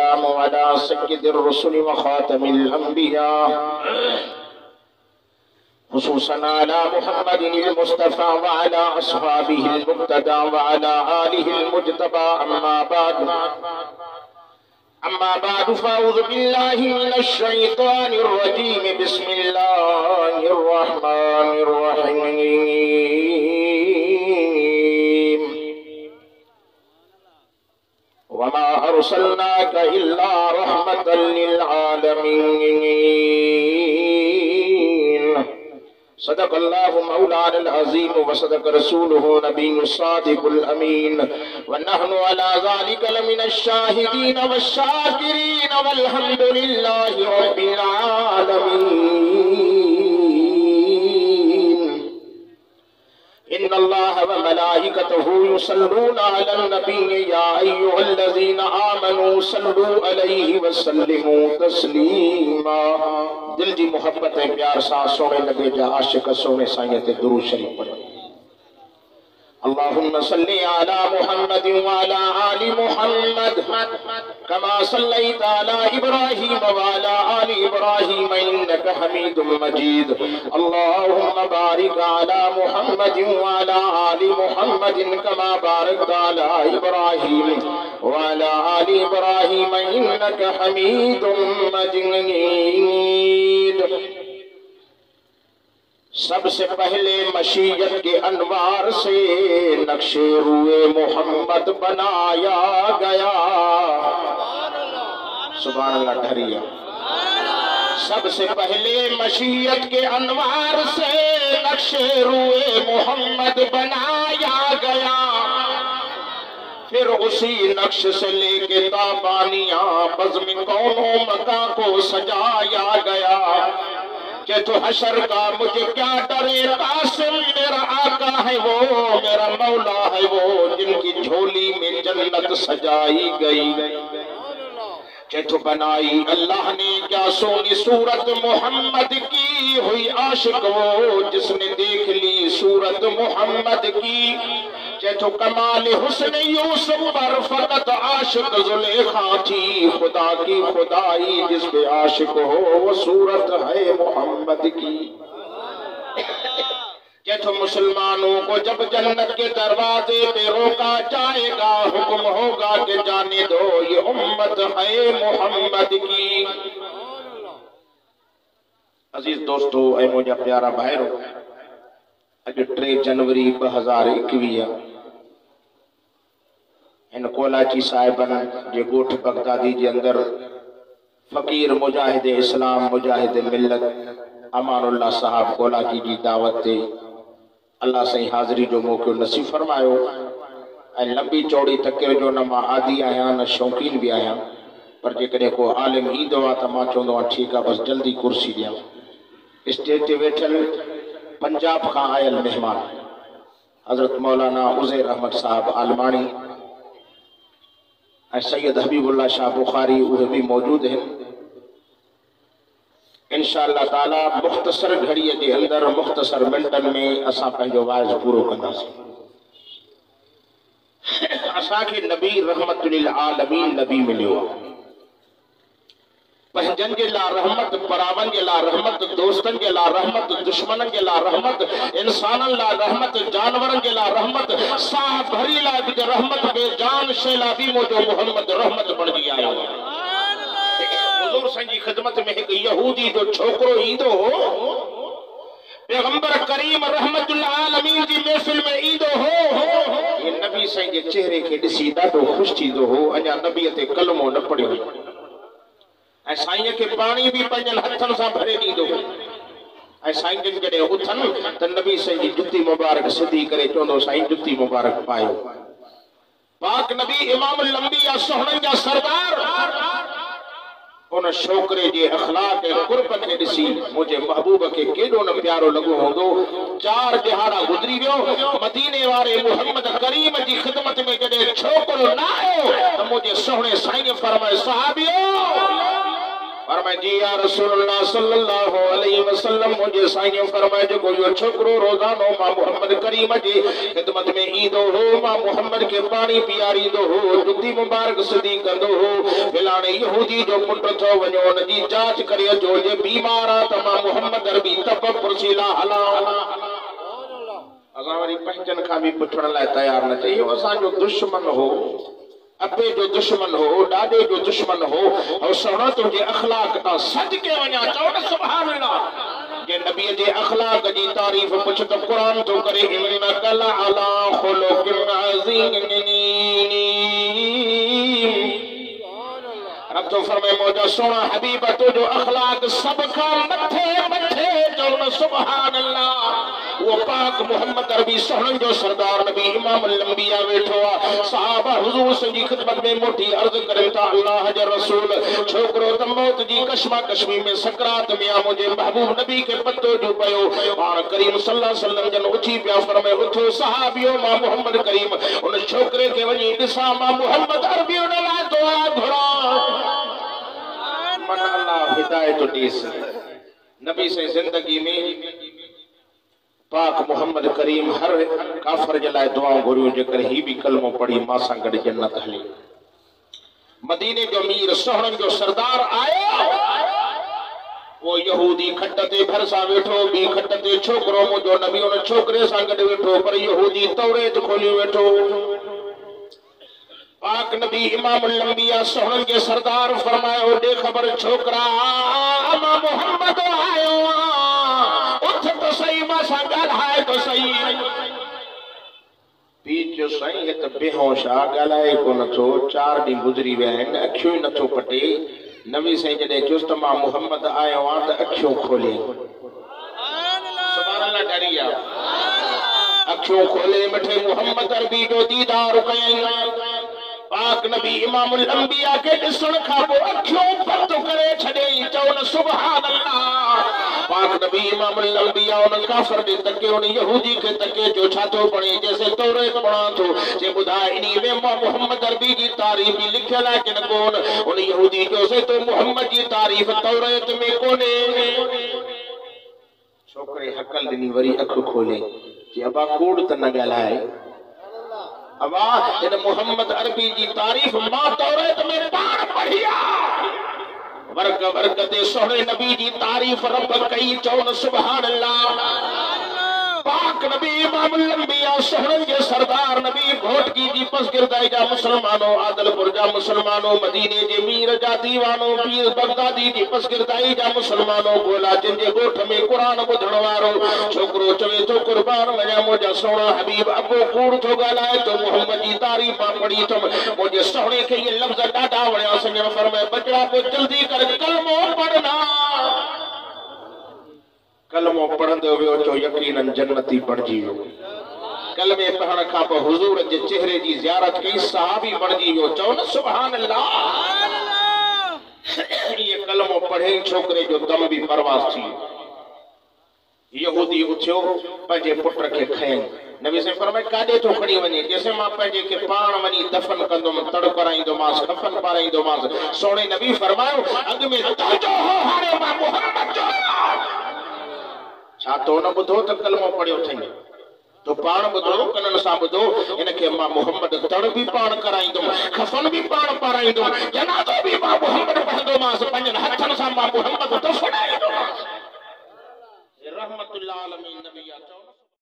वस्सलामु अला सय्यिदिर रुसुल व खातमिल अंबिया खुसूसन अला मुहम्मदिल मुस्तफा व अला अस्हाबिहिल मुक्तदा व अला आलिहिल मुज्तबा। अम्मा बाद फ़अऊज़ु बिल्लाहि मिनश शैतानिर रजीम। बिस्मिल्लाहिर रहमानिर रहीम। वमा अर्सलनाका इल्ला रहमतल लिल आलमीन। सदक़ल्लाहु मौलानल अज़ीम व सदक़ रसूलुहु नबियुस सादिक़ुल अमीन व नहनु अला ज़ालिका लमिनश शाहिदीन वश्शाकिरीन वल्हम्दुलिल्लाहि रब्बिल आलमीन। इन्नल्लाह व मलाइकतहु युसल्लूना अलन नबी या अय्युहल्लज़ीना आमनू सल्लू अलैहि व सल्लिमू तस्लीमा। दिल जी मोहब्बत है प्यार सा सोने नबी जा आशिक सोने साईं ते दुरूद शरीफ पढ़ो। अल्लाहुम्मा सल्ली अला मुहम्मद व अला आलि मुहम्मद कमा सल्लैता अला इब्राहीम व अला आलि इब्राहीम इन्नका हमीदुम मजीद। अल्लाहुम्मा बारिक अला मुहम्मद व अला आलि मुहम्मद कमा बारकता अला इब्राहीम व अला आलि इब्राहीम इन्नका हमीदुम मजीद। सबसे पहले मशीयत के अनवार से नक्शे रूए मोहम्मद बनाया गया। सुभान अल्लाह ढरिया। सबसे पहले मशीयत के अनवार से नक्शे रूए मोहम्मद बनाया गया। फिर उसी नक्श से लेके ताबानिया बज़्म कौनो मका को सजाया गया। कि तो हशर का मुझे क्या डरे कासिम, मेरा आका है वो, मेरा मौला है वो, जिनकी झोली में जन्नत सजाई गई। कि तो बनाई अल्लाह ने क्या सोनी सूरत मोहम्मद की, हुई आशिक वो जिसने देख ली सूरत मोहम्मद की। कि तो कमाल हुस्न यूसुफ पर फकत आशिक जुलेखा थी, खुदा की खुदाई जिस पे आशिक हो वो सूरत है मोहम्मद की। कि तो मुसलमानों को जब जन्नत के दरवाजे पे रोका जाएगा, हुक्म होगा कि जाने दो ये उम्मत है मोहम्मद की। अजीज दोस्तों ऐ मुझा प्यारा भाईरो, अज 3 जनवरी 2021 इन कोलाची साहिबन जे गोठ बगदादी जे अंदर फकीर मुजाहिद इस्लाम मुजाहिद मिल्लत अमानुल्लाह साहब कोलाची जी दावत ते अल्लाह सही हाज़री जो मौक़ो नसीब फरमायो। ऐं लंबी चौड़ी तकिर जो न मां आदि आहियां न शौक़ीन भी आहियां, पर जेकॾहिं को आलिम ईंदो आहे त मां चवंदो आहियां ठीकु आहे, बसि जल्दी कुर्सी ॾियां। स्टेज ते वेठल पंजाब खां आयल मेहमान हज़रत मौलाना उज़ैर अहमद साहब आलमाणी ऐं सैयद हबीबुल्लाह शाह बुखारी उहे भी मौजूद हैं। इंशाअल्लाह ताला मुख्तसर घड़ीअ जे अंदर मुख्तसर मिनटन में असां पंहिंजो वाइज़ पूरो कंदासीं। असांखे नबी रहमतुल लिल आलमीन नबी मिलियो आहे। पंहिंजनि जे लाइ रहमत, परावनि जे लाइ रहमत, दोस्तनि जे लाइ रहमत, दुश्मननि जे लाइ रहमत, इंसाननि लाइ रहमत, जानवरनि जे लाइ रहमत, साह भरी लाइ बि रहमत, बेजान शइ लाइ बि मुंहिंजो मोहम्मद रहमत बणिजी आयो आहे। हुज़ूर साईं जी ख़िदमत में हिकु यहूदी जो छोकिरो ईंदो हो, पैगंबर करीम रहमतुल आलमीन जी महफ़िल में ईंदो हो, ये नबी साईं जे चेहरे खे ॾिसी ॾाढो ख़ुशि थींदो हो। अञा नबीअ ते कलमो न पढ़ियो हो ऐं साईं खे पाणी भी पंहिंजनि हथनि सां भरे ॾींदो हो। ऐं साईं जन जॾहिं उथनि त नबी साईं जी जुती मुबारक सिधी करे चवंदो, साईं जुती मुबारक पायो। पाक नबी इमाम लंबिया सोहणनि जा सरदार उन छोकरे जे अखलाक ऐं कुर्ब खे ॾिसी मुंहिंजे महबूब खे केॾो न प्यारो लॻो हूंदो। 4 दिहाड़ा गुज़री वियो, मदीने वारे मुहम्मद करीम जी ख़िदमत में जॾहिं छोकिरो न आयो त मुंहिंजे सोहणे साईं फरमाए, सहाबियो फरमाए जी या रसूलुल्लाह सल्लल्लाहु अलैहि वसल्लम मुझे साईं फरमाए जो कोई छोकरो रोजानो मां मोहम्मद करीम जी खिदमत में ईंदो हो मां मोहम्मद के पानी पियारींदो हो जुती मुबारक सदी कंदो हो फिलाने यहूदी जो पुट थो वञो उन जी जांच करे जो जे बीमार आ त मां मोहम्मद अरबी तब पुरसीला हला असां वरी पंहिंजनि खां बि पुछण लाइ तयार न थिए इहो असांजो दुश्मन हो अबे जो दुश्मन हो डाडे जो दुश्मन हो और सोना तुझे अखलाक ता सज के वणा चौड़ सुभान अल्लाह जे नबी जे अखलाक जी तारीफ पुछ तो कुरान तो करे इन्नका लअला खुलुकिन अज़ीम रब तो फरमाए मौजा सोना हबीब तो जो अखलाक सब का मथे मथे चौड़ सुभान अल्लाह वो पाक मोहम्मद अरबी सोहन जो सरदार नबी इमाम लंबिया बैठो साहबा हुजूर जी खिदमत में मोटी अर्ज करे ता अल्लाह जे रसूल छोकरो त मौत जी कश्मा कश्मी में सकरात में आ मुझे महबूब नबी के पत्तो जो पयो पान करीम सल्लल्लाहु अलैहि वसल्लम जन उठी पिया फरमाए उठो सहाबियो मां मोहम्मद करीम उन छोकरे के वनी दिसा मां मोहम्मद अरबी उन ला दुआ घुरा मन अल्लाह हिदायत दीस नबी से जिंदगी में पाक मोहम्मद करीम हर काफर जलाए दुआओं घुरियो जेकर ही भी कलमो पढ़ी मासा गड जन्नत हली मदीने जो मीर सोहन जो सरदार आयो वो यहूदी खट ते भरसा वेठो बी खट ते छोकरो मुजो नबी उन छोकरे सा गड वेठो पर यहूदी तौरेत खोली वेठो पाक नबी इमाम लंबिया सोहन के सरदार फरमायो दे खबर छोकरा अमा मोहम्मद आयो तो सही मासा गलाए तो सही बीच जो सही है तो बेहोशा गलाए को न थो 4 डी गुजरी वे हैं अखियों न थो पटे नबी सही जडे चुस्त मां मोहम्मद आयो आ तो अखियों खोले सुभान अल्लाह डरिया अखियों खोले बैठे मोहम्मद अरबी जो दीदार कयई पाक नबी इमाम अंबिया के दिसण खा पो अखियों बंद करे छडे चवन सुभान अल्लाह पाक नबी इमाम अंबिया उन काफर दे तके उन यहूदी के तके जो छातो पढ़े जैसे तौरेत पढ़ा तो जे बुधा इनी में मोहम्मद अरबी की तारीफ लिखल है कि न कोन उन यहूदी जो से तो मोहम्मद की तारीफ तौरेत में कोने छोकरे हकल दिनी वरी अख खोले जे अबा कूड़ त न गलाए अबा इन मोहम्मद अरबी की तारीफ मां तौरेत में पाण पढ़िया वर्ग वर्ग ते सोहरे नबी की तारीफ रब कई चौन सुभान अल्लाह पाक नबी इमाम लंबिया सोहरन के सरदार नबी घोटकी जी पसगिरदाई जा मुसलमानों आदलपुर जा मुसलमानों मदीने जे मीर जा दीवानो पीर बगदादी जी पसगिरदाई जा मुसलमानों गोला जिन जे गोठ में कुरान बुधण वारो छोकरो चवे तो कुर्बान वया मोजा सोना हबीब अबो कूड़ तो गलाए तो मोहम्मद जी तारीफ पढ़ी तो मोजे सोहणे के ये लफ्ज डाडा वणया संजन फरमाए बचड़ा को जल्दी कर कलमो पढ़ना कलमो पढ़ंदो वियो चो यकीनन जन्नती बणजी वियो कलमे पढ़ण खां पोइ हुजूर जे चेहरे जी ज़ियारत कई सहाबी बणजी वियो चओ न सुभान अल्लाह ये कलमो पढ़े छोकरे जो दम भी परवास थी यहूदी उथियो पंहिंजे पुट खे खयईं नबी से फरमाए काॾे तो खणी वञे जैसे मां पंहिंजे खे पाण वञी दफन कंदुमि तड़ कराईंदोमांसि कफन पाराईंदोमांसि सोणे नबी फरमायो अॻ में तुंहिंजो हो हाणे मां मुहम्मद जो छा तो न बुधो त कलमो पढ़ियो थई तो पाण बुधो कनन सां बुधो इनके मां मोहम्मद तड़ भी पाण कराईंदुमि कफन भी पाण पाराईंदुमि जनाज़ो भी मां मोहम्मद पढ़ंदोमांसि पंहिंजनि हथनि सां मां मोहम्मद दफनाईंदोमांसि रहमतुल्लाह अलमीन नबी